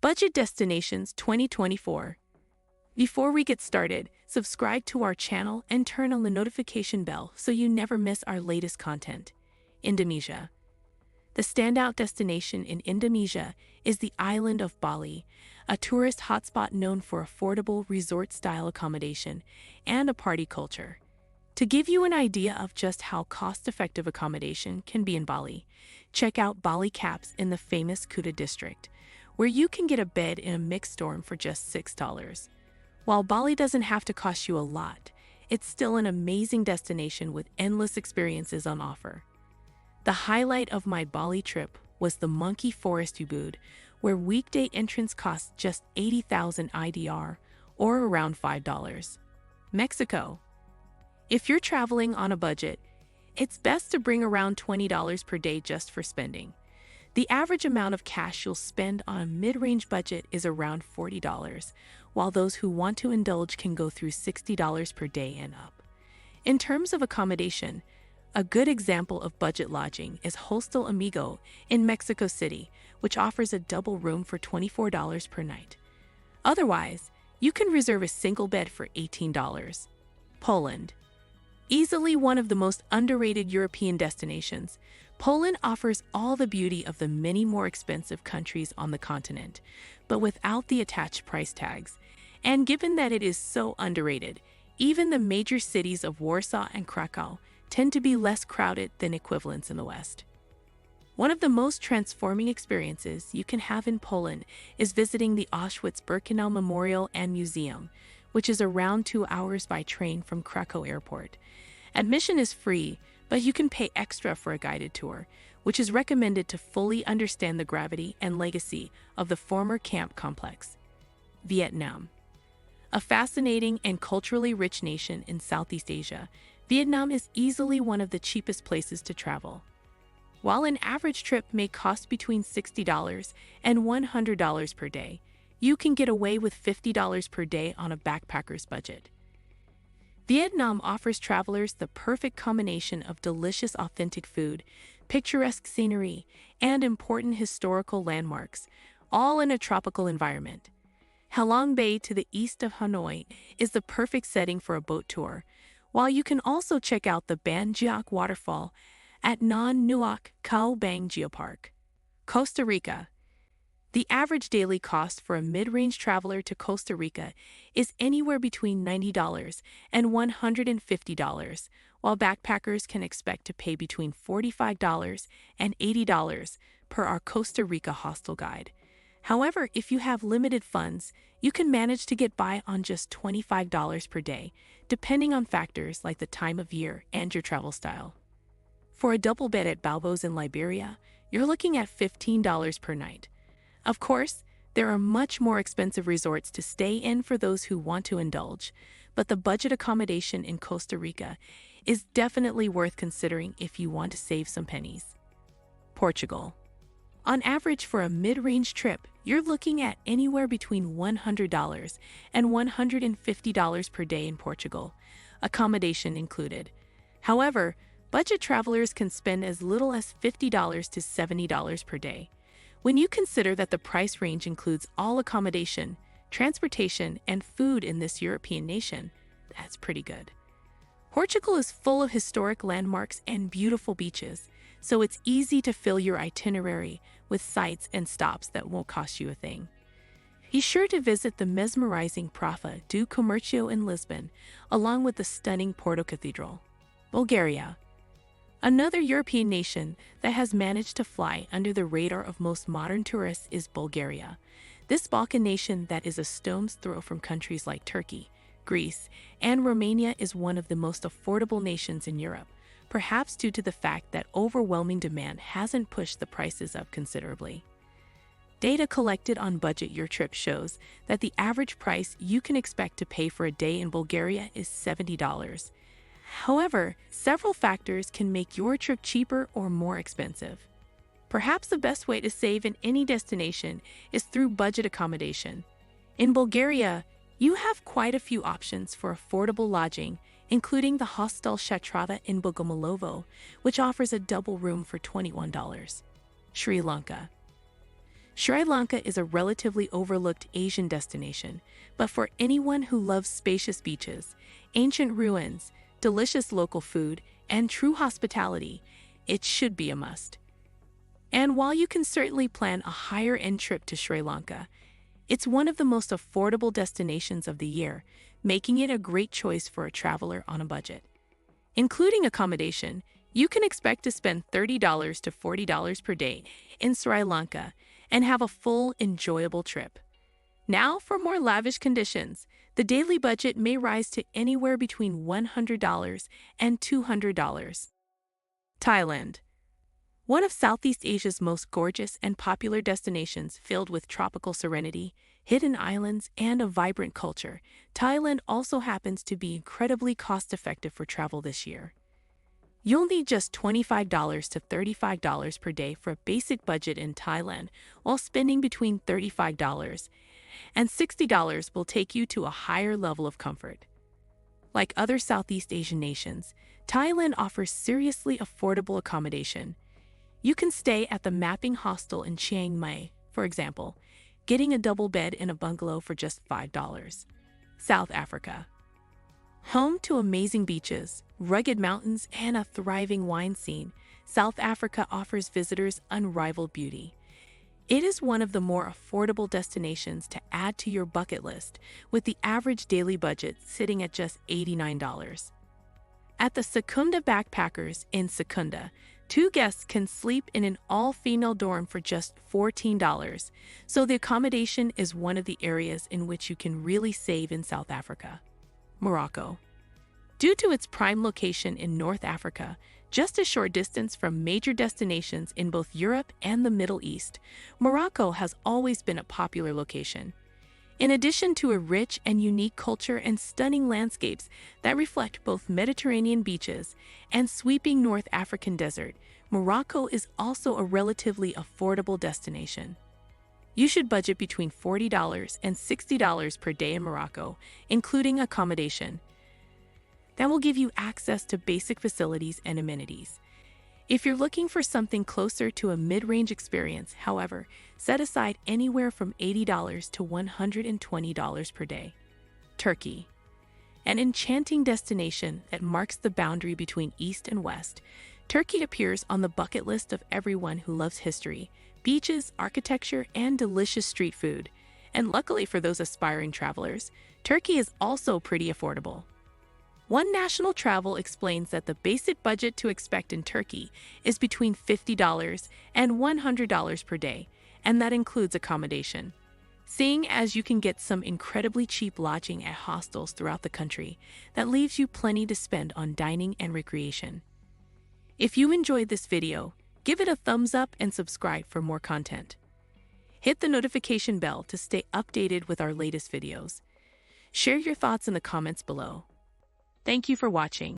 Budget Destinations 2024. Before we get started, subscribe to our channel and turn on the notification bell so you never miss our latest content. Indonesia. The standout destination in Indonesia is the island of Bali, a tourist hotspot known for affordable resort-style accommodation and a party culture. To give you an idea of just how cost-effective accommodation can be in Bali, check out Bali Caps in the famous Kuta district, where you can get a bed in a mixed dorm for just $6. While Bali doesn't have to cost you a lot, it's still an amazing destination with endless experiences on offer. The highlight of my Bali trip was the Monkey Forest Ubud, where weekday entrance costs just 80,000 IDR, or around $5. Mexico. If you're traveling on a budget, it's best to bring around $20 per day just for spending. The average amount of cash you'll spend on a mid-range budget is around $40, while those who want to indulge can go through $60 per day and up. In terms of accommodation, a good example of budget lodging is Hostel Amigo in Mexico City, which offers a double room for $24 per night. Otherwise, you can reserve a single bed for $18. Poland. Easily one of the most underrated European destinations, Poland offers all the beauty of the many more expensive countries on the continent, but without the attached price tags. And given that it is so underrated, even the major cities of Warsaw and Krakow tend to be less crowded than equivalents in the West. One of the most transforming experiences you can have in Poland is visiting the Auschwitz-Birkenau Memorial and Museum, which is around 2 hours by train from Krakow Airport. Admission is free, but you can pay extra for a guided tour, which is recommended to fully understand the gravity and legacy of the former camp complex. Vietnam. A fascinating and culturally rich nation in Southeast Asia, Vietnam is easily one of the cheapest places to travel. While an average trip may cost between $60 and $100 per day, you can get away with $50 per day on a backpacker's budget. Vietnam offers travelers the perfect combination of delicious authentic food, picturesque scenery, and important historical landmarks, all in a tropical environment. Halong Bay to the east of Hanoi is the perfect setting for a boat tour, while you can also check out the Ban Giac waterfall at Non Nuoc Cao Bang Geopark. Costa Rica. The average daily cost for a mid-range traveler to Costa Rica is anywhere between $90 and $150, while backpackers can expect to pay between $45 and $80 per our Costa Rica hostel guide. However, if you have limited funds, you can manage to get by on just $25 per day, depending on factors like the time of year and your travel style. For a double bed at Balbo's in Liberia, you're looking at $15 per night. Of course, there are much more expensive resorts to stay in for those who want to indulge, but the budget accommodation in Costa Rica is definitely worth considering if you want to save some pennies. Portugal. On average for a mid-range trip, you're looking at anywhere between $100 and $150 per day in Portugal, accommodation included. However, budget travelers can spend as little as $50 to $70 per day. When you consider that the price range includes all accommodation, transportation, and food in this European nation, that's pretty good. Portugal is full of historic landmarks and beautiful beaches, so it's easy to fill your itinerary with sites and stops that won't cost you a thing. Be sure to visit the mesmerizing Praça do Comércio in Lisbon, along with the stunning Porto Cathedral. Bulgaria. Another European nation that has managed to fly under the radar of most modern tourists is Bulgaria. This Balkan nation that is a stone's throw from countries like Turkey, Greece, and Romania is one of the most affordable nations in Europe, perhaps due to the fact that overwhelming demand hasn't pushed the prices up considerably. Data collected on Budget Your Trip shows that the average price you can expect to pay for a day in Bulgaria is $70. However, several factors can make your trip cheaper or more expensive. Perhaps the best way to save in any destination is through budget accommodation. In Bulgaria, you have quite a few options for affordable lodging, including the Hostel Shatrava in Bogomolovo, which offers a double room for $21. Sri Lanka. Sri Lanka is a relatively overlooked Asian destination, but for anyone who loves spacious beaches, ancient ruins, delicious local food, and true hospitality, it should be a must. And while you can certainly plan a higher-end trip to Sri Lanka, it's one of the most affordable destinations of the year, making it a great choice for a traveler on a budget. Including accommodation, you can expect to spend $30 to $40 per day in Sri Lanka and have a full, enjoyable trip. Now, for more lavish conditions, the daily budget may rise to anywhere between $100 and $200. Thailand. One of Southeast Asia's most gorgeous and popular destinations filled with tropical serenity, hidden islands, and a vibrant culture, Thailand also happens to be incredibly cost-effective for travel this year. You'll need just $25 to $35 per day for a basic budget in Thailand, while spending between $35 and $60 will take you to a higher level of comfort. Like other Southeast Asian nations, Thailand offers seriously affordable accommodation. You can stay at the Mapping Hostel in Chiang Mai, for example, getting a double bed in a bungalow for just $5. South Africa. Home to amazing beaches, rugged mountains, and a thriving wine scene, South Africa offers visitors unrivaled beauty. It is one of the more affordable destinations to add to your bucket list, with the average daily budget sitting at just $89. At the Secunda Backpackers in Secunda, 2 guests can sleep in an all-female dorm for just $14, so the accommodation is one of the areas in which you can really save in South Africa. Morocco. Due to its prime location in North Africa, just a short distance from major destinations in both Europe and the Middle East, Morocco has always been a popular location. In addition to a rich and unique culture and stunning landscapes that reflect both Mediterranean beaches and sweeping North African desert, Morocco is also a relatively affordable destination. You should budget between $40 and $60 per day in Morocco, including accommodation. That will give you access to basic facilities and amenities. If you're looking for something closer to a mid-range experience, however, set aside anywhere from $80 to $120 per day. Turkey. An enchanting destination that marks the boundary between East and West, Turkey appears on the bucket list of everyone who loves history, beaches, architecture, and delicious street food. And luckily for those aspiring travelers, Turkey is also pretty affordable. One National Travel explains that the basic budget to expect in Turkey is between $50 and $100 per day, and that includes accommodation. Seeing as you can get some incredibly cheap lodging at hostels throughout the country, that leaves you plenty to spend on dining and recreation. If you enjoyed this video, give it a thumbs up and subscribe for more content. Hit the notification bell to stay updated with our latest videos. Share your thoughts in the comments below. Thank you for watching.